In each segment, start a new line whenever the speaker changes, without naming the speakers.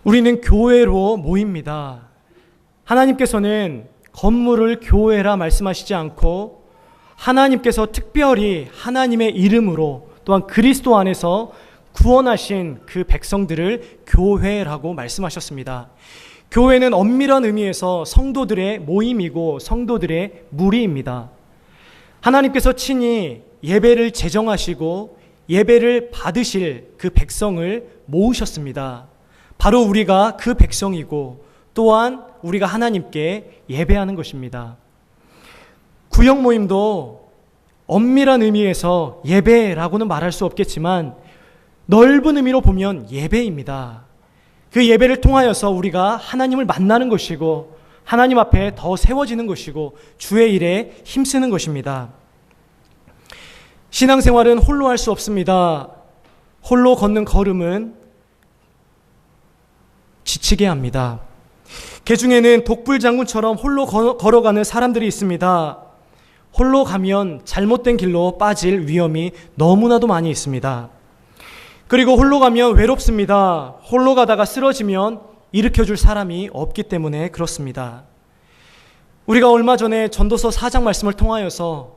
우리는 교회로 모입니다. 하나님께서는 건물을 교회라 말씀하시지 않고 하나님께서 특별히 하나님의 이름으로 또한 그리스도 안에서 구원하신 그 백성들을 교회라고 말씀하셨습니다. 교회는 엄밀한 의미에서 성도들의 모임이고 성도들의 무리입니다. 하나님께서 친히 예배를 제정하시고 예배를 받으실 그 백성을 모으셨습니다. 바로 우리가 그 백성이고 또한 우리가 하나님께 예배하는 것입니다. 구역 모임도 엄밀한 의미에서 예배라고는 말할 수 없겠지만 넓은 의미로 보면 예배입니다. 그 예배를 통하여서 우리가 하나님을 만나는 것이고 하나님 앞에 더 세워지는 것이고 주의 일에 힘쓰는 것입니다. 신앙생활은 홀로 할 수 없습니다. 홀로 걷는 걸음은 지치게 합니다. 개중에는 독불장군처럼 홀로 걸어가는 사람들이 있습니다. 홀로 가면 잘못된 길로 빠질 위험이 너무나도 많이 있습니다. 그리고 홀로 가면 외롭습니다. 홀로 가다가 쓰러지면 일으켜줄 사람이 없기 때문에 그렇습니다. 우리가 얼마 전에 전도서 4장 말씀을 통하여서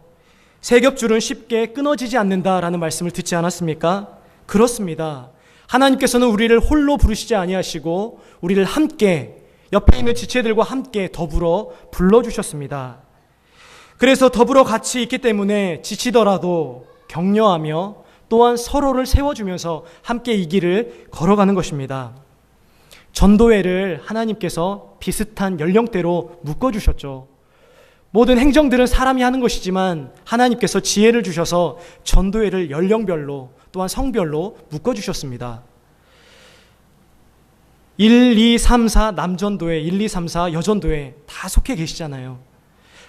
세 겹줄은 쉽게 끊어지지 않는다라는 말씀을 듣지 않았습니까? 그렇습니다. 하나님께서는 우리를 홀로 부르시지 아니하시고 우리를 함께 옆에 있는 지체들과 함께 더불어 불러주셨습니다. 그래서 더불어 같이 있기 때문에 지치더라도 격려하며 또한 서로를 세워주면서 함께 이 길을 걸어가는 것입니다. 전도회를 하나님께서 비슷한 연령대로 묶어주셨죠. 모든 행정들은 사람이 하는 것이지만 하나님께서 지혜를 주셔서 전도회를 연령별로 또한 성별로 묶어주셨습니다. 1, 2, 3, 4 남전도회, 1, 2, 3, 4 여전도회 다 속해 계시잖아요.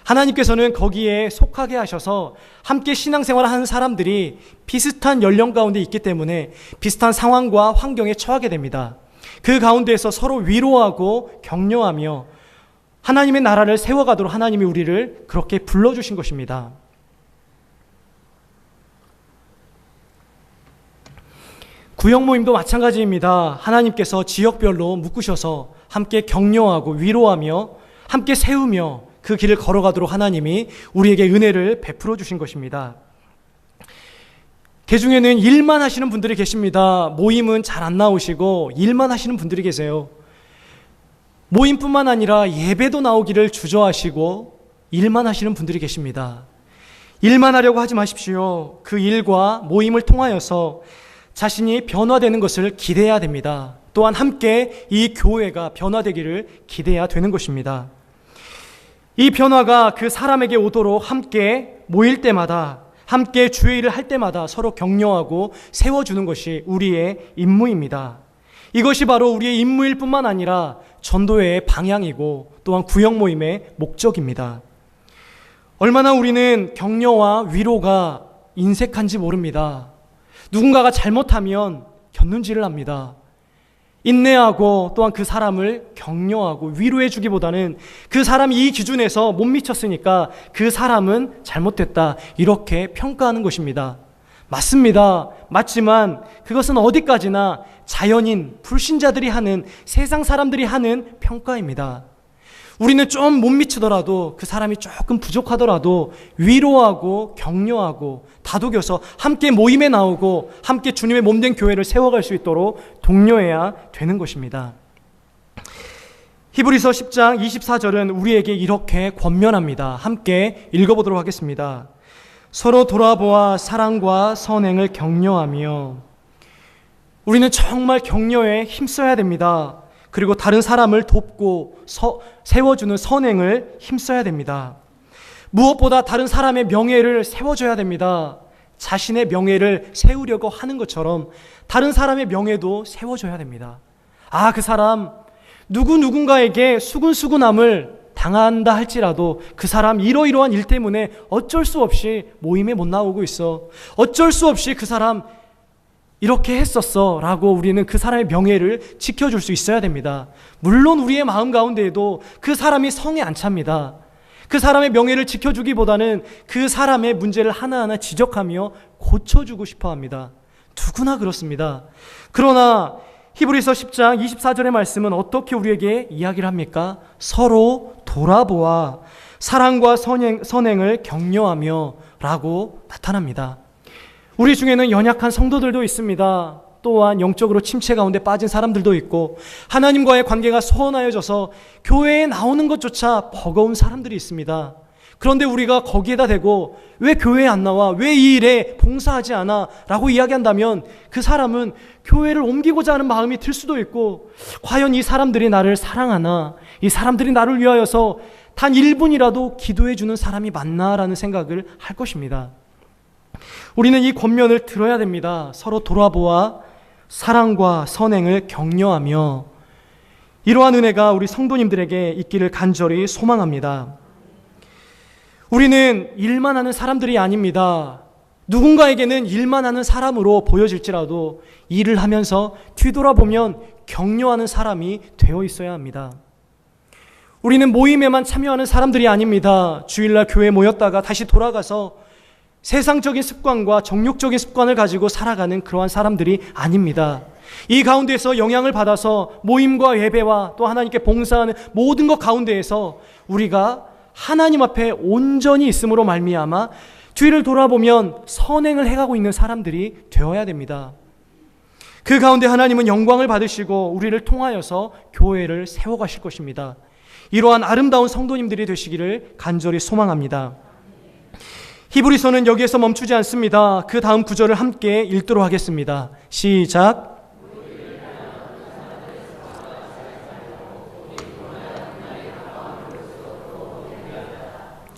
하나님께서는 거기에 속하게 하셔서 함께 신앙생활을 하는 사람들이 비슷한 연령 가운데 있기 때문에 비슷한 상황과 환경에 처하게 됩니다. 그 가운데에서 서로 위로하고 격려하며 하나님의 나라를 세워가도록 하나님이 우리를 그렇게 불러주신 것입니다. 구역 모임도 마찬가지입니다. 하나님께서 지역별로 묶으셔서 함께 격려하고 위로하며 함께 세우며 그 길을 걸어가도록 하나님이 우리에게 은혜를 베풀어 주신 것입니다. 개중에는 일만 하시는 분들이 계십니다. 모임은 잘 안 나오시고 일만 하시는 분들이 계세요. 모임뿐만 아니라 예배도 나오기를 주저하시고 일만 하시는 분들이 계십니다. 일만 하려고 하지 마십시오. 그 일과 모임을 통하여서 자신이 변화되는 것을 기대해야 됩니다. 또한 함께 이 교회가 변화되기를 기대해야 되는 것입니다. 이 변화가 그 사람에게 오도록 함께 모일 때마다 함께 주의 일을 할 때마다 서로 격려하고 세워주는 것이 우리의 임무입니다. 이것이 바로 우리의 임무일 뿐만 아니라 전도회의 방향이고 또한 구역 모임의 목적입니다. 얼마나 우리는 격려와 위로가 인색한지 모릅니다. 누군가가 잘못하면 곁눈질을 합니다. 인내하고 또한 그 사람을 격려하고 위로해 주기보다는 그 사람이 이 기준에서 못 미쳤으니까 그 사람은 잘못됐다 이렇게 평가하는 것입니다. 맞습니다. 맞지만 그것은 어디까지나 자연인, 불신자들이 하는, 세상 사람들이 하는 평가입니다. 우리는 좀 못 미치더라도 그 사람이 조금 부족하더라도 위로하고 격려하고 다독여서 함께 모임에 나오고 함께 주님의 몸된 교회를 세워갈 수 있도록 독려해야 되는 것입니다. 히브리서 10장 24절은 우리에게 이렇게 권면합니다. 함께 읽어보도록 하겠습니다. 서로 돌아보아 사랑과 선행을 격려하며. 우리는 정말 격려에 힘써야 됩니다. 그리고 다른 사람을 돕고 세워주는 선행을 힘써야 됩니다. 무엇보다 다른 사람의 명예를 세워줘야 됩니다. 자신의 명예를 세우려고 하는 것처럼 다른 사람의 명예도 세워줘야 됩니다. 아, 그 사람 누군가에게 수군수군함을 당한다 할지라도 그 사람 이러이러한 일 때문에 어쩔 수 없이 모임에 못 나오고 있어. 어쩔 수 없이 그 사람 이렇게 했었어 라고 우리는 그 사람의 명예를 지켜줄 수 있어야 됩니다. 물론 우리의 마음 가운데에도 그 사람이 성에 안 찹니다. 그 사람의 명예를 지켜주기보다는 그 사람의 문제를 하나하나 지적하며 고쳐주고 싶어 합니다. 누구나 그렇습니다. 그러나 히브리서 10장 24절의 말씀은 어떻게 우리에게 이야기를 합니까? 서로 돌아보아 사랑과 선행을 격려하며 라고 나타납니다. 우리 중에는 연약한 성도들도 있습니다. 또한 영적으로 침체 가운데 빠진 사람들도 있고 하나님과의 관계가 소원하여져서 교회에 나오는 것조차 버거운 사람들이 있습니다. 그런데 우리가 거기에다 대고 왜 교회에 안 나와? 왜 이 일에 봉사하지 않아? 라고 이야기한다면 그 사람은 교회를 옮기고자 하는 마음이 들 수도 있고 과연 이 사람들이 나를 사랑하나? 이 사람들이 나를 위하여서 단 1분이라도 기도해 주는 사람이 맞나라는 생각을 할 것입니다. 우리는 이 권면을 들어야 됩니다. 서로 돌아보아 사랑과 선행을 격려하며 이러한 은혜가 우리 성도님들에게 있기를 간절히 소망합니다. 우리는 일만 하는 사람들이 아닙니다. 누군가에게는 일만 하는 사람으로 보여질지라도 일을 하면서 뒤돌아보면 격려하는 사람이 되어 있어야 합니다. 우리는 모임에만 참여하는 사람들이 아닙니다. 주일날 교회에 모였다가 다시 돌아가서 세상적인 습관과 정욕적인 습관을 가지고 살아가는 그러한 사람들이 아닙니다. 이 가운데서 영향을 받아서 모임과 예배와 또 하나님께 봉사하는 모든 것 가운데에서 우리가 하나님 앞에 온전히 있음으로 말미암아 뒤를 돌아보면 선행을 해가고 있는 사람들이 되어야 됩니다. 그 가운데 하나님은 영광을 받으시고 우리를 통하여서 교회를 세워가실 것입니다. 이러한 아름다운 성도님들이 되시기를 간절히 소망합니다. 히브리서는 여기에서 멈추지 않습니다. 그 다음 구절을 함께 읽도록 하겠습니다. 시작.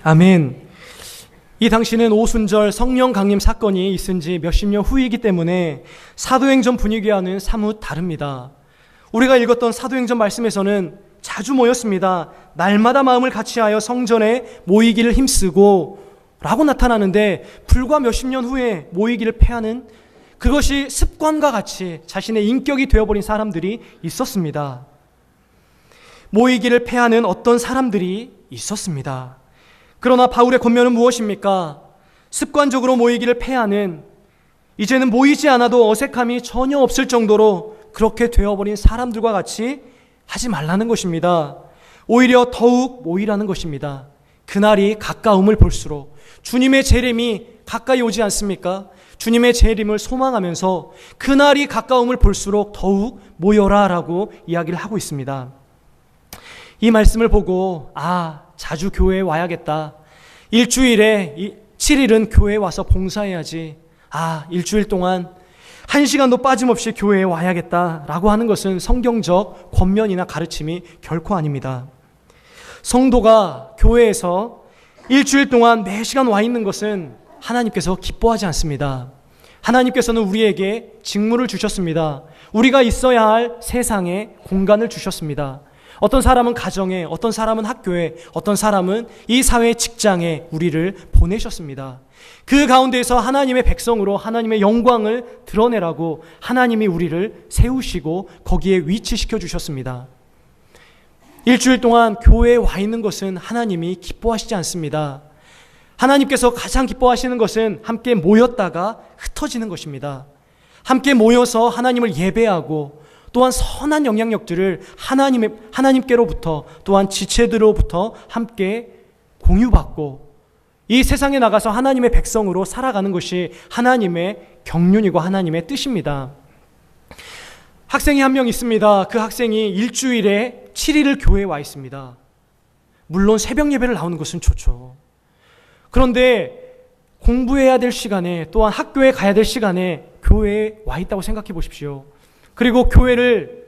아멘. 이 당시는 오순절 성령 강림 사건이 있은 지 몇십 년 후이기 때문에 사도행전 분위기와는 사뭇 다릅니다. 우리가 읽었던 사도행전 말씀에서는 자주 모였습니다. 날마다 마음을 같이하여 성전에 모이기를 힘쓰고 라고 나타나는데 불과 몇십 년 후에 모이기를 패하는 그것이 습관과 같이 자신의 인격이 되어버린 사람들이 있었습니다. 모이기를 패하는 어떤 사람들이 있었습니다. 그러나 바울의 권면은 무엇입니까? 습관적으로 모이기를 패하는, 이제는 모이지 않아도 어색함이 전혀 없을 정도로 그렇게 되어버린 사람들과 같이 하지 말라는 것입니다. 오히려 더욱 모이라는 것입니다. 그날이 가까움을 볼수록 주님의 재림이 가까이 오지 않습니까? 주님의 재림을 소망하면서 그날이 가까움을 볼수록 더욱 모여라 라고 이야기를 하고 있습니다. 이 말씀을 보고 자주 교회에 와야겠다. 일주일에 7일은 교회에 와서 봉사해야지. 일주일 동안 1시간도 빠짐없이 교회에 와야겠다 라고 하는 것은 성경적 권면이나 가르침이 결코 아닙니다. 성도가 교회에서 일주일 동안 매 시간 와 있는 것은 하나님께서 기뻐하지 않습니다. 하나님께서는 우리에게 직무를 주셨습니다. 우리가 있어야 할 세상에 공간을 주셨습니다. 어떤 사람은 가정에, 어떤 사람은 학교에, 어떤 사람은 이 사회 직장에 우리를 보내셨습니다. 그 가운데에서 하나님의 백성으로 하나님의 영광을 드러내라고 하나님이 우리를 세우시고 거기에 위치시켜 주셨습니다. 일주일 동안 교회에 와 있는 것은 하나님이 기뻐하시지 않습니다. 하나님께서 가장 기뻐하시는 것은 함께 모였다가 흩어지는 것입니다. 함께 모여서 하나님을 예배하고 또한 선한 영향력들을 하나님께로부터 또한 지체들로부터 함께 공유받고 이 세상에 나가서 하나님의 백성으로 살아가는 것이 하나님의 경륜이고 하나님의 뜻입니다. 학생이 한 명 있습니다. 그 학생이 일주일에 7일을 교회에 와 있습니다. 물론 새벽 예배를 나오는 것은 좋죠. 그런데 공부해야 될 시간에 또한 학교에 가야 될 시간에 교회에 와 있다고 생각해 보십시오. 그리고 교회를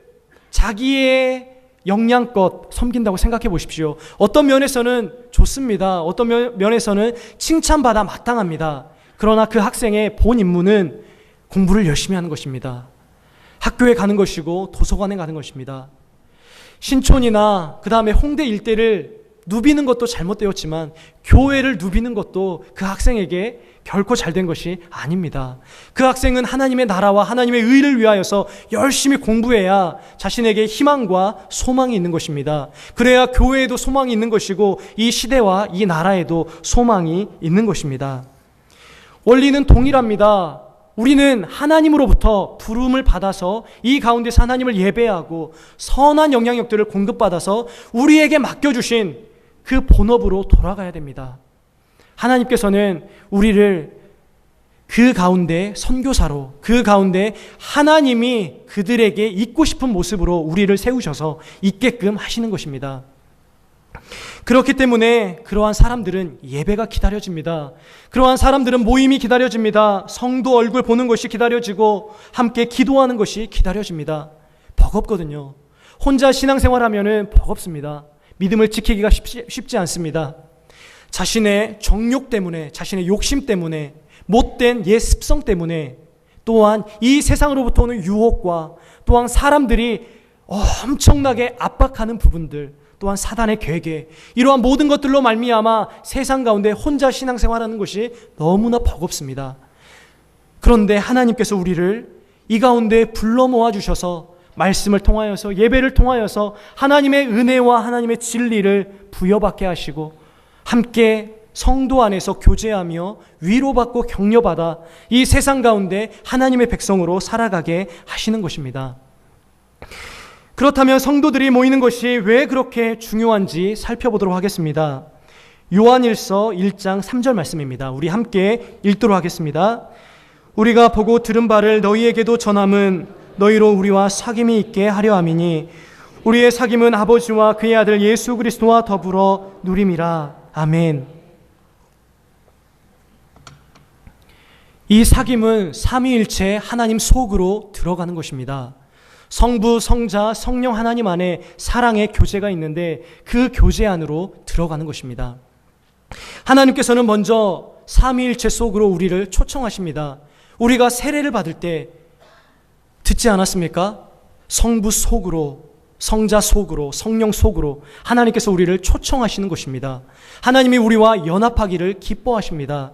자기의 역량껏 섬긴다고 생각해 보십시오. 어떤 면에서는 좋습니다. 어떤 면에서는 칭찬받아 마땅합니다. 그러나 그 학생의 본 임무는 공부를 열심히 하는 것입니다. 학교에 가는 것이고 도서관에 가는 것입니다. 신촌이나 그 다음에 홍대 일대를 누비는 것도 잘못되었지만 교회를 누비는 것도 그 학생에게 결코 잘된 것이 아닙니다. 그 학생은 하나님의 나라와 하나님의 의를 위하여서 열심히 공부해야 자신에게 희망과 소망이 있는 것입니다. 그래야 교회에도 소망이 있는 것이고 이 시대와 이 나라에도 소망이 있는 것입니다. 원리는 동일합니다. 우리는 하나님으로부터 부름을 받아서 이 가운데서 하나님을 예배하고 선한 영향력들을 공급받아서 우리에게 맡겨주신 그 본업으로 돌아가야 됩니다. 하나님께서는 우리를 그 가운데 선교사로, 그 가운데 하나님이 그들에게 있고 싶은 모습으로 우리를 세우셔서 있게끔 하시는 것입니다. 그렇기 때문에 그러한 사람들은 예배가 기다려집니다. 그러한 사람들은 모임이 기다려집니다. 성도 얼굴 보는 것이 기다려지고 함께 기도하는 것이 기다려집니다. 버겁거든요. 혼자 신앙생활하면은 버겁습니다. 믿음을 지키기가 쉽지 않습니다. 자신의 정욕 때문에, 자신의 욕심 때문에, 못된 옛 습성 때문에, 또한 이 세상으로부터 오는 유혹과 또한 사람들이 엄청나게 압박하는 부분들, 또한 사단의 괴계, 이러한 모든 것들로 말미암아 세상 가운데 혼자 신앙생활하는 것이 너무나 버겁습니다. 그런데 하나님께서 우리를 이 가운데 불러 모아주셔서 말씀을 통하여서, 예배를 통하여서 하나님의 은혜와 하나님의 진리를 부여받게 하시고 함께 성도 안에서 교제하며 위로받고 격려받아 이 세상 가운데 하나님의 백성으로 살아가게 하시는 것입니다. 그렇다면 성도들이 모이는 것이 왜 그렇게 중요한지 살펴보도록 하겠습니다. 요한일서 1장 3절 말씀입니다. 우리 함께 읽도록 하겠습니다. 우리가 보고 들은 바를 너희에게도 전함은 너희로 우리와 사귐이 있게 하려 함이니 우리의 사귐은 아버지와 그의 아들 예수 그리스도와 더불어 누림이라. 아멘. 이 사귐은 삼위일체 하나님 속으로 들어가는 것입니다. 성부, 성자, 성령 하나님 안에 사랑의 교제가 있는데 그 교제 안으로 들어가는 것입니다. 하나님께서는 먼저 삼위일체 속으로 우리를 초청하십니다. 우리가 세례를 받을 때 듣지 않았습니까? 성부 속으로, 성자 속으로, 성령 속으로 하나님께서 우리를 초청하시는 것입니다. 하나님이 우리와 연합하기를 기뻐하십니다.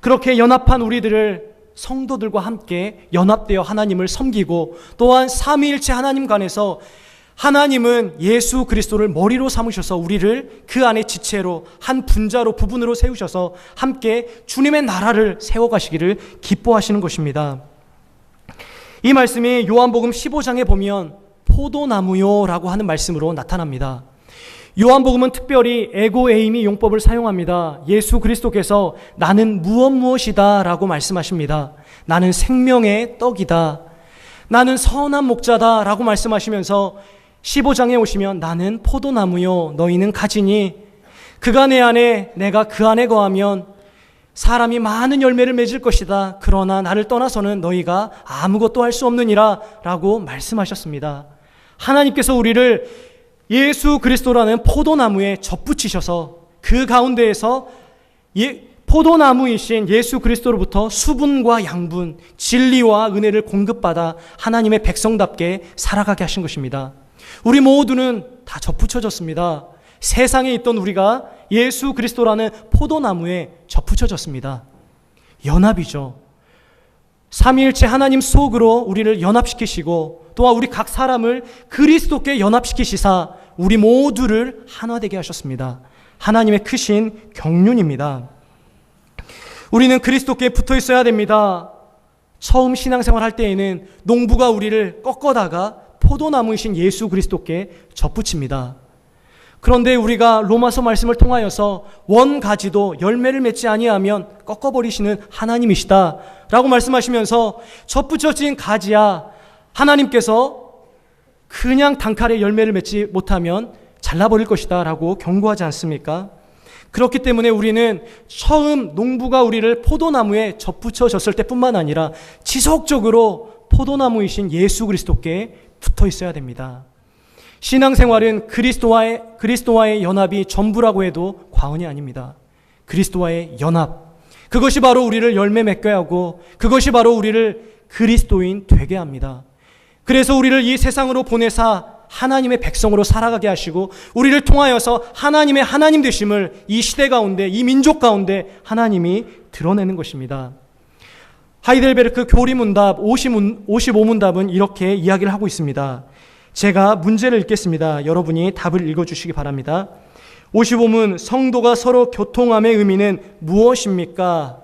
그렇게 연합한 우리들을 성도들과 함께 연합되어 하나님을 섬기고 또한 삼위일체 하나님 간에서 하나님은 예수 그리스도를 머리로 삼으셔서 우리를 그 안에 지체로 한 분자로 부분으로 세우셔서 함께 주님의 나라를 세워가시기를 기뻐하시는 것입니다. 이 말씀이 요한복음 15장에 보면 포도나무요 라고 하는 말씀으로 나타납니다. 요한복음은 특별히 에고에이미 용법을 사용합니다. 예수 그리스도께서 나는 무엇이다 라고 말씀하십니다. 나는 생명의 떡이다. 나는 선한 목자다 라고 말씀하시면서 15장에 오시면 나는 포도나무요 너희는 가지니 그가 내 안에 내가 그 안에 거하면 사람이 많은 열매를 맺을 것이다. 그러나 나를 떠나서는 너희가 아무것도 할 수 없느니라 라고 말씀하셨습니다. 하나님께서 우리를 예수 그리스도라는 포도나무에 접붙이셔서 그 가운데에서 포도나무이신 예수 그리스도로부터 수분과 양분, 진리와 은혜를 공급받아 하나님의 백성답게 살아가게 하신 것입니다. 우리 모두는 다 접붙여졌습니다. 세상에 있던 우리가 예수 그리스도라는 포도나무에 접붙여졌습니다. 연합이죠. 삼위일체 하나님 속으로 우리를 연합시키시고 또한 우리 각 사람을 그리스도께 연합시키시사 우리 모두를 하나되게 하셨습니다. 하나님의 크신 경륜입니다. 우리는 그리스도께 붙어 있어야 됩니다. 처음 신앙생활 할 때에는 농부가 우리를 꺾어다가 포도나무이신 예수 그리스도께 접붙입니다. 그런데 우리가 로마서 말씀을 통하여서 원가지도 열매를 맺지 아니하면 꺾어버리시는 하나님이시다 라고 말씀하시면서 접붙여진 가지야 하나님께서 그냥 단칼에 열매를 맺지 못하면 잘라버릴 것이다 라고 경고하지 않습니까? 그렇기 때문에 우리는 처음 농부가 우리를 포도나무에 접붙여졌을 때뿐만 아니라 지속적으로 포도나무이신 예수 그리스도께 붙어 있어야 됩니다. 신앙생활은 그리스도와의 연합이 전부라고 해도 과언이 아닙니다. 그리스도와의 연합, 그것이 바로 우리를 열매 맺게 하고 그것이 바로 우리를 그리스도인 되게 합니다. 그래서 우리를 이 세상으로 보내사 하나님의 백성으로 살아가게 하시고 우리를 통하여서 하나님의 하나님 되심을 이 시대 가운데, 이 민족 가운데 하나님이 드러내는 것입니다. 하이델베르크 교리문답 55문답은 이렇게 이야기를 하고 있습니다. 제가 문제를 읽겠습니다. 여러분이 답을 읽어주시기 바랍니다. 55문, 성도가 서로 교통함의 의미는 무엇입니까?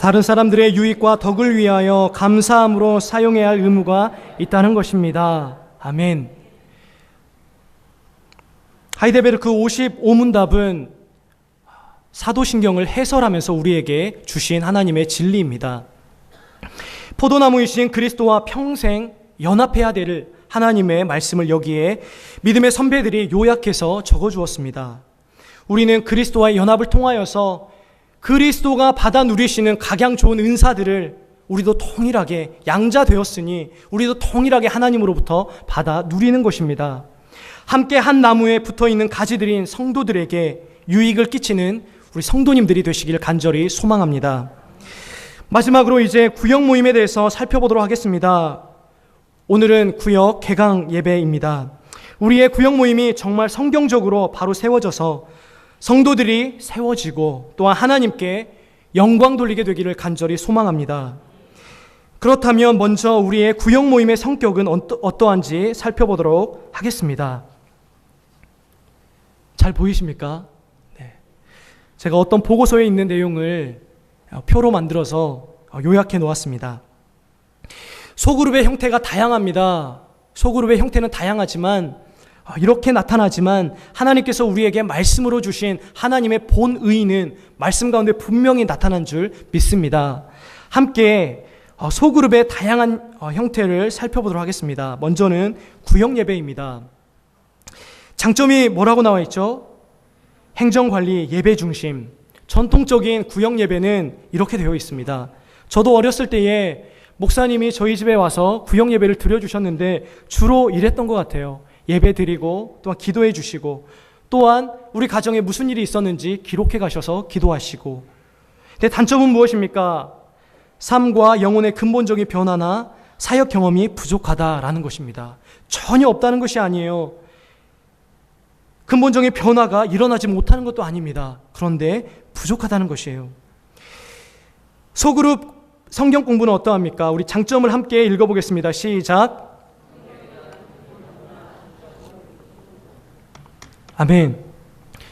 다른 사람들의 유익과 덕을 위하여 감사함으로 사용해야 할 의무가 있다는 것입니다. 아멘. 하이델베르크 55문답은 사도신경을 해설하면서 우리에게 주신 하나님의 진리입니다. 포도나무이신 그리스도와 평생 연합해야 될 하나님의 말씀을 여기에 믿음의 선배들이 요약해서 적어주었습니다. 우리는 그리스도와의 연합을 통하여서 그리스도가 받아 누리시는 각양 좋은 은사들을 우리도 통일하게 양자되었으니 우리도 통일하게 하나님으로부터 받아 누리는 것입니다. 함께 한 나무에 붙어있는 가지들인 성도들에게 유익을 끼치는 우리 성도님들이 되시길 간절히 소망합니다. 마지막으로 이제 구역 모임에 대해서 살펴보도록 하겠습니다. 오늘은 구역 개강 예배입니다. 우리의 구역 모임이 정말 성경적으로 바로 세워져서 성도들이 세워지고 또한 하나님께 영광 돌리게 되기를 간절히 소망합니다. 그렇다면 먼저 우리의 구역 모임의 성격은 어떠한지 살펴보도록 하겠습니다. 잘 보이십니까? 네. 제가 어떤 보고서에 있는 내용을 표로 만들어서 요약해 놓았습니다. 소그룹의 형태가 다양합니다. 소그룹의 형태는 다양하지만 이렇게 나타나지만 하나님께서 우리에게 말씀으로 주신 하나님의 본의는 말씀 가운데 분명히 나타난 줄 믿습니다. 함께 소그룹의 다양한 형태를 살펴보도록 하겠습니다. 먼저는 구역 예배입니다. 장점이 뭐라고 나와 있죠? 행정관리, 예배 중심. 전통적인 구역 예배는 이렇게 되어 있습니다. 저도 어렸을 때에 목사님이 저희 집에 와서 구역 예배를 드려주셨는데 주로 이랬던 것 같아요. 예배 드리고 또한 기도해 주시고 또한 우리 가정에 무슨 일이 있었는지 기록해 가셔서 기도하시고. 근데 단점은 무엇입니까? 삶과 영혼의 근본적인 변화나 사역 경험이 부족하다라는 것입니다. 전혀 없다는 것이 아니에요. 근본적인 변화가 일어나지 못하는 것도 아닙니다. 그런데 부족하다는 것이에요. 소그룹 성경 공부는 어떠합니까? 우리 장점을 함께 읽어보겠습니다. 시작. 아멘.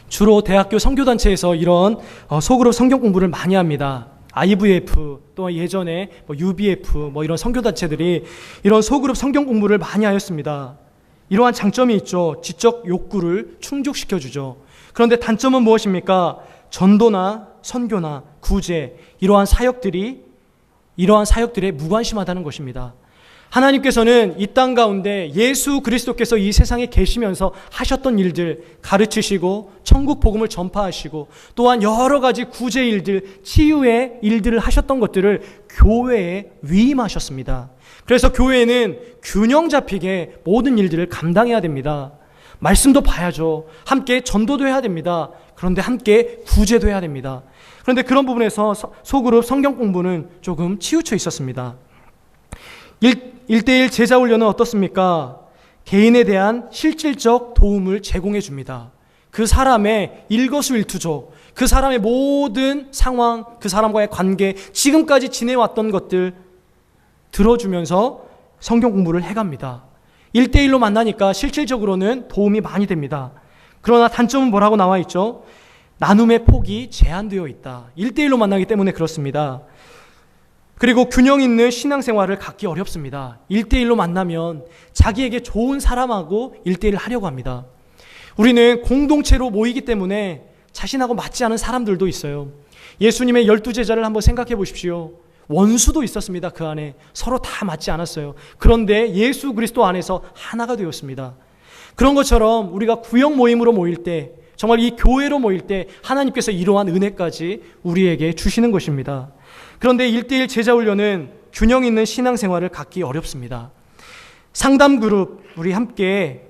주로 대학교 선교단체에서 이런 소그룹 성경 공부를 많이 합니다. IVF, 또 예전에 UBF 이런 선교단체들이 이런 소그룹 성경 공부를 많이 하였습니다. 이러한 장점이 있죠. 지적 욕구를 충족시켜주죠. 그런데 단점은 무엇입니까? 전도나 선교나 구제 이러한 사역들에 무관심하다는 것입니다. 하나님께서는 이 땅 가운데 예수 그리스도께서 이 세상에 계시면서 하셨던 일들 가르치시고 천국 복음을 전파하시고 또한 여러 가지 구제 일들, 치유의 일들을 하셨던 것들을 교회에 위임하셨습니다. 그래서 교회는 균형 잡히게 모든 일들을 감당해야 됩니다. 말씀도 봐야죠. 함께 전도도 해야 됩니다. 그런데 함께 구제도 해야 됩니다. 그런데 그런 부분에서 소그룹 성경 공부는 조금 치우쳐 있었습니다. 1대1 제자 훈련은 어떻습니까? 개인에 대한 실질적 도움을 제공해 줍니다. 그 사람의 일거수일투족, 그 사람의 모든 상황, 그 사람과의 관계, 지금까지 지내왔던 것들 들어주면서 성경 공부를 해갑니다. 1대1로 만나니까 실질적으로는 도움이 많이 됩니다. 그러나 단점은 뭐라고 나와 있죠? 나눔의 폭이 제한되어 있다. 1대1로 만나기 때문에 그렇습니다. 그리고 균형 있는 신앙생활을 갖기 어렵습니다. 1대1로 만나면 자기에게 좋은 사람하고 1대1을 하려고 합니다. 우리는 공동체로 모이기 때문에 자신하고 맞지 않은 사람들도 있어요. 예수님의 12제자를 한번 생각해 보십시오. 원수도 있었습니다. 그 안에 서로 다 맞지 않았어요. 그런데 예수 그리스도 안에서 하나가 되었습니다. 그런 것처럼 우리가 구역 모임으로 모일 때, 정말 이 교회로 모일 때 하나님께서 이러한 은혜까지 우리에게 주시는 것입니다. 그런데 1대1 제자훈련은 균형 있는 신앙생활을 갖기 어렵습니다. 상담그룹, 우리 함께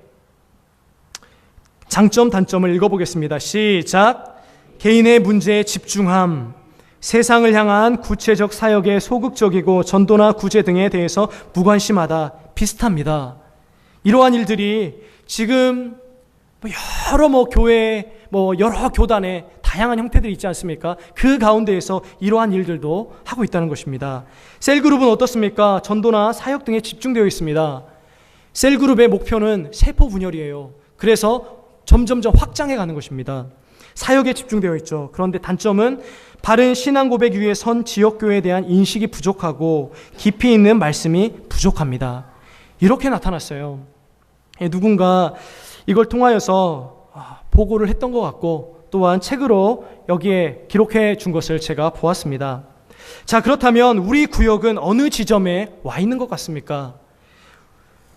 장점, 단점을 읽어보겠습니다. 시작. 개인의 문제에 집중함, 세상을 향한 구체적 사역에 소극적이고 전도나 구제 등에 대해서 무관심하다. 비슷합니다. 이러한 일들이 지금 여러 교회, 여러 교단에 다양한 형태들이 있지 않습니까? 그 가운데에서 이러한 일들도 하고 있다는 것입니다. 셀그룹은 어떻습니까? 전도나 사역 등에 집중되어 있습니다. 셀그룹의 목표는 세포 분열이에요. 그래서 점점점 확장해 가는 것입니다. 사역에 집중되어 있죠. 그런데 단점은 바른 신앙 고백 위에 선 지역교회에 대한 인식이 부족하고 깊이 있는 말씀이 부족합니다. 이렇게 나타났어요. 누군가 이걸 통하여서 보고를 했던 것 같고 또한 책으로 여기에 기록해 준 것을 제가 보았습니다. 자, 그렇다면 우리 구역은 어느 지점에 와 있는 것 같습니까?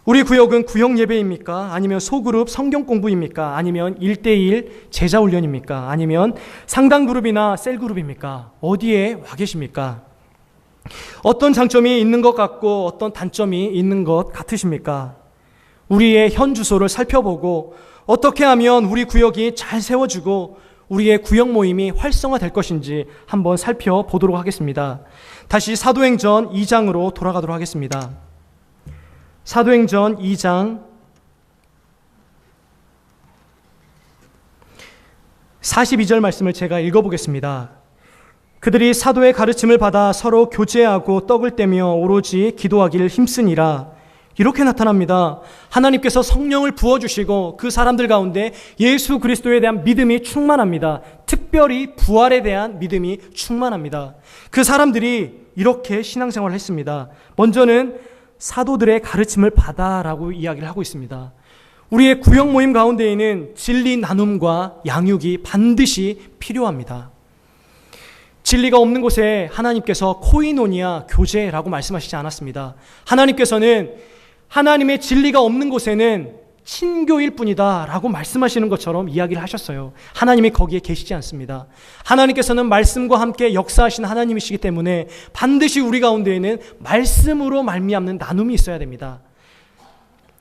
우리 구역은 구역 예배입니까? 아니면 소그룹 성경 공부입니까? 아니면 1대1 제자 훈련입니까? 아니면 상당 그룹이나 셀 그룹입니까? 어디에 와 계십니까? 어떤 장점이 있는 것 같고 어떤 단점이 있는 것 같으십니까? 우리의 현 주소를 살펴보고 어떻게 하면 우리 구역이 잘 세워지고 우리의 구역 모임이 활성화될 것인지 한번 살펴보도록 하겠습니다. 다시 사도행전 2장으로 돌아가도록 하겠습니다. 사도행전 2장 42절 말씀을 제가 읽어보겠습니다. 그들이 사도의 가르침을 받아 서로 교제하고 떡을 떼며 오로지 기도하기를 힘쓰니라. 이렇게 나타납니다. 하나님께서 성령을 부어주시고 그 사람들 가운데 예수 그리스도에 대한 믿음이 충만합니다. 특별히 부활에 대한 믿음이 충만합니다. 그 사람들이 이렇게 신앙생활을 했습니다. 먼저는 사도들의 가르침을 받아라고 이야기를 하고 있습니다. 우리의 구역 모임 가운데에는 진리 나눔과 양육이 반드시 필요합니다. 진리가 없는 곳에 하나님께서 코이노니아, 교제라고 말씀하시지 않았습니다. 하나님께서는 하나님의 진리가 없는 곳에는 친교일 뿐이다 라고 말씀하시는 것처럼 이야기를 하셨어요. 하나님이 거기에 계시지 않습니다. 하나님께서는 말씀과 함께 역사하신 하나님이시기 때문에 반드시 우리 가운데에는 말씀으로 말미암는 나눔이 있어야 됩니다.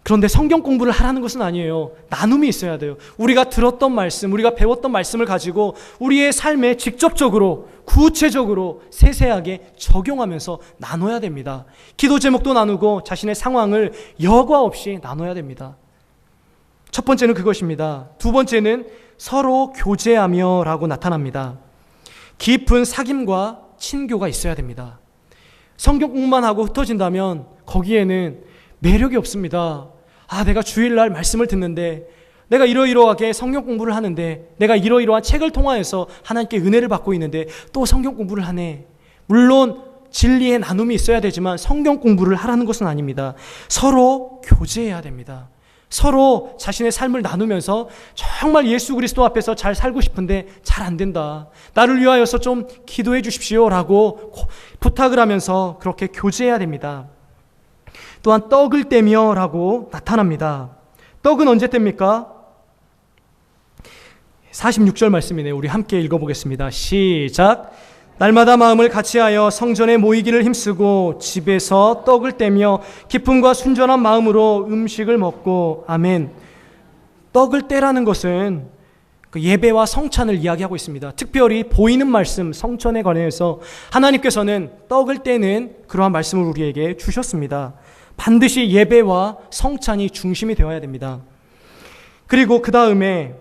그런데 성경 공부를 하라는 것은 아니에요. 나눔이 있어야 돼요. 우리가 들었던 말씀, 우리가 배웠던 말씀을 가지고 우리의 삶에 직접적으로, 구체적으로, 세세하게 적용하면서 나눠야 됩니다. 기도 제목도 나누고 자신의 상황을 여과 없이 나눠야 됩니다. 첫 번째는 그것입니다. 두 번째는 서로 교제하며 라고 나타납니다. 깊은 사귐과 친교가 있어야 됩니다. 성경 공부만 하고 흩어진다면 거기에는 매력이 없습니다. 내가 주일날 말씀을 듣는데, 내가 이러이러하게 성경 공부를 하는데, 내가 이러이러한 책을 통하여서 하나님께 은혜를 받고 있는데 또 성경 공부를 하네. 물론 진리의 나눔이 있어야 되지만 성경 공부를 하라는 것은 아닙니다. 서로 교제해야 됩니다. 서로 자신의 삶을 나누면서 정말 예수 그리스도 앞에서 잘 살고 싶은데 잘 안 된다. 나를 위하여서 좀 기도해 주십시오 라고 부탁을 하면서 그렇게 교제해야 됩니다. 또한 떡을 떼며 라고 나타납니다. 떡은 언제 뗍니까? 46절 말씀이네요. 우리 함께 읽어보겠습니다. 시작. 날마다 마음을 같이하여 성전에 모이기를 힘쓰고 집에서 떡을 떼며 기쁨과 순전한 마음으로 음식을 먹고. 아멘. 떡을 떼라는 것은 그 예배와 성찬을 이야기하고 있습니다. 특별히 보이는 말씀, 성찬에 관해서 하나님께서는 떡을 떼는 그러한 말씀을 우리에게 주셨습니다. 반드시 예배와 성찬이 중심이 되어야 됩니다. 그리고 그 다음에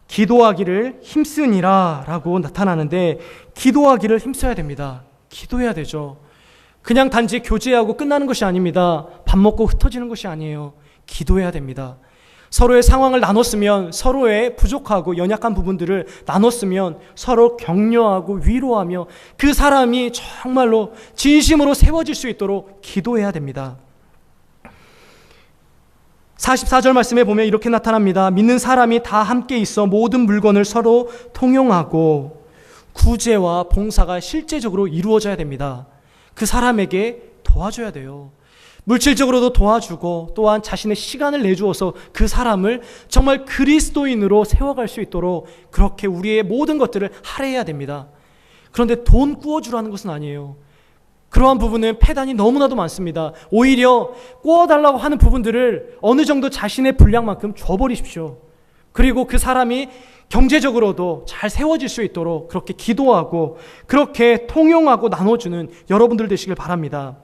기도하기를 힘쓰니라 라고 나타나는데, 기도하기를 힘써야 됩니다. 기도해야 되죠. 그냥 단지 교제하고 끝나는 것이 아닙니다. 밥 먹고 흩어지는 것이 아니에요. 기도해야 됩니다. 서로의 상황을 나눴으면, 서로의 부족하고 연약한 부분들을 나눴으면 서로 격려하고 위로하며 그 사람이 정말로 진심으로 세워질 수 있도록 기도해야 됩니다. 44절 말씀에 보면 이렇게 나타납니다. 믿는 사람이 다 함께 있어 모든 물건을 서로 통용하고. 구제와 봉사가 실제적으로 이루어져야 됩니다. 그 사람에게 도와줘야 돼요. 물질적으로도 도와주고 또한 자신의 시간을 내주어서 그 사람을 정말 그리스도인으로 세워갈 수 있도록 그렇게 우리의 모든 것들을 할애해야 됩니다. 그런데 돈 구워주라는 것은 아니에요. 그러한 부분은 폐단이 너무나도 많습니다. 오히려 구워달라고 하는 부분들을 어느 정도 자신의 분량만큼 줘버리십시오. 그리고 그 사람이 경제적으로도 잘 세워질 수 있도록 그렇게 기도하고 그렇게 통용하고 나눠주는 여러분들 되시길 바랍니다.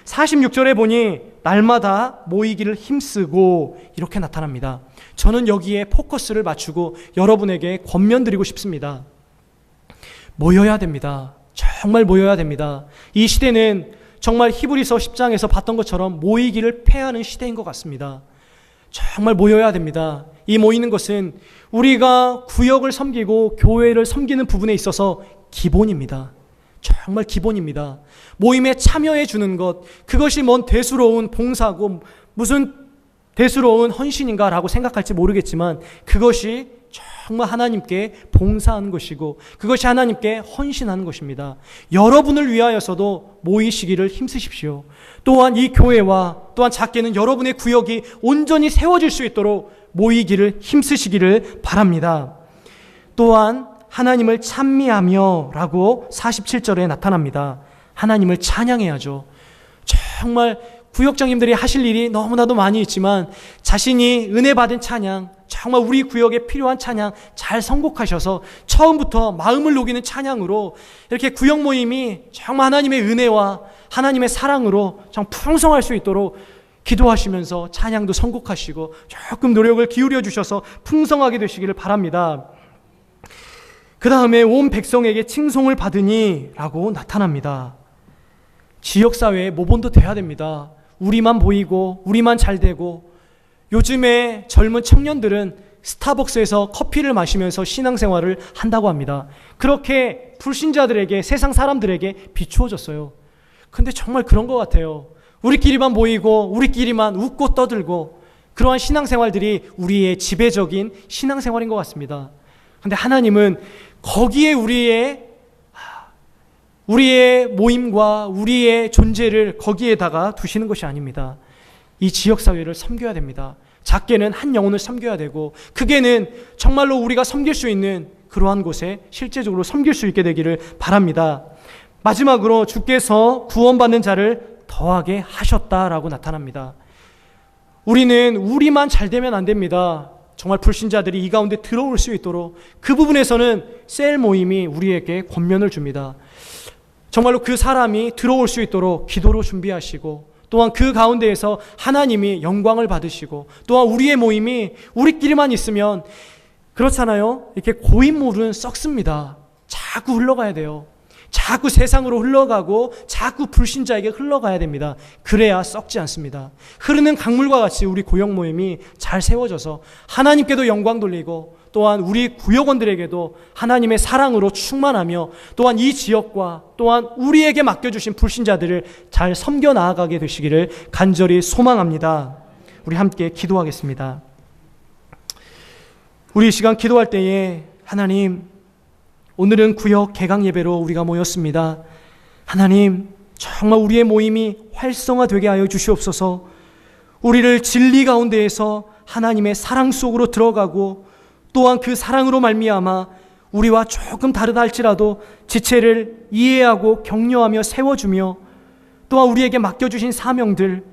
46절에 보니 날마다 모이기를 힘쓰고 이렇게 나타납니다. 저는 여기에 포커스를 맞추고 여러분에게 권면드리고 싶습니다. 모여야 됩니다. 정말 모여야 됩니다. 이 시대는 정말 히브리서 10장에서 봤던 것처럼 모이기를 패하는 시대인 것 같습니다. 정말 모여야 됩니다. 이 모이는 것은 우리가 구역을 섬기고 교회를 섬기는 부분에 있어서 기본입니다. 정말 기본입니다. 모임에 참여해 주는 것, 그것이 뭔 대수로운 봉사고 무슨 대수로운 헌신인가라고 생각할지 모르겠지만 그것이 정말 하나님께 봉사하는 것이고 그것이 하나님께 헌신하는 것입니다. 여러분을 위하여서도 모이시기를 힘쓰십시오. 또한 이 교회와 또한 작게는 여러분의 구역이 온전히 세워질 수 있도록 모이기를 힘쓰시기를 바랍니다. 또한 하나님을 찬미하며 라고 47절에 나타납니다. 하나님을 찬양해야죠. 정말 구역장님들이 하실 일이 너무나도 많이 있지만 자신이 은혜 받은 찬양, 정말 우리 구역에 필요한 찬양 잘 선곡하셔서 처음부터 마음을 녹이는 찬양으로 이렇게 구역 모임이 정말 하나님의 은혜와 하나님의 사랑으로 정말 풍성할 수 있도록 기도하시면서 찬양도 선곡하시고 조금 노력을 기울여 주셔서 풍성하게 되시기를 바랍니다. 그 다음에 온 백성에게 칭송을 받으니 라고 나타납니다. 지역사회에 모본도 돼야 됩니다. 우리만 보이고 우리만 잘 되고 요즘에 젊은 청년들은 스타벅스에서 커피를 마시면서 신앙생활을 한다고 합니다. 그렇게 불신자들에게 세상 사람들에게 비추어졌어요. 근데 정말 그런 것 같아요. 우리끼리만 모이고 우리끼리만 웃고 떠들고 그러한 신앙생활들이 우리의 지배적인 신앙생활인 것 같습니다. 근데 하나님은 거기에 우리의 모임과 우리의 존재를 거기에다가 두시는 것이 아닙니다. 이 지역사회를 섬겨야 됩니다. 작게는 한 영혼을 섬겨야 되고 크게는 정말로 우리가 섬길 수 있는 그러한 곳에 실제적으로 섬길 수 있게 되기를 바랍니다. 마지막으로 주께서 구원받는 자를 더하게 하셨다라고 나타납니다. 우리는 우리만 잘 되면 안 됩니다. 정말 불신자들이 이 가운데 들어올 수 있도록 그 부분에서는 셀 모임이 우리에게 권면을 줍니다. 정말로 그 사람이 들어올 수 있도록 기도로 준비하시고 또한 그 가운데에서 하나님이 영광을 받으시고 또한 우리의 모임이 우리끼리만 있으면 그렇잖아요. 이렇게 고인물은 썩습니다. 자꾸 흘러가야 돼요. 자꾸 세상으로 흘러가고 자꾸 불신자에게 흘러가야 됩니다. 그래야 썩지 않습니다. 흐르는 강물과 같이 우리 구역 모임이 잘 세워져서 하나님께도 영광 돌리고 또한 우리 구역원들에게도 하나님의 사랑으로 충만하며 또한 이 지역과 또한 우리에게 맡겨주신 불신자들을 잘 섬겨 나아가게 되시기를 간절히 소망합니다. 우리 함께 기도하겠습니다. 우리 이 시간 기도할 때에 하나님, 오늘은 구역 개강 예배로 우리가 모였습니다. 하나님, 정말 우리의 모임이 활성화되게 하여 주시옵소서. 우리를 진리 가운데에서 하나님의 사랑 속으로 들어가고 또한 그 사랑으로 말미암아 우리와 조금 다르다 할지라도 지체를 이해하고 격려하며 세워주며 또한 우리에게 맡겨주신 사명들,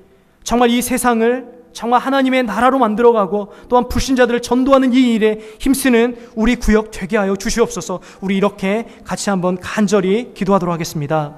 정말 이 세상을 정말 하나님의 나라로 만들어가고 또한 불신자들을 전도하는 이 일에 힘쓰는 우리 구역 되게 하여 주시옵소서. 우리 이렇게 같이 한번 간절히 기도하도록 하겠습니다.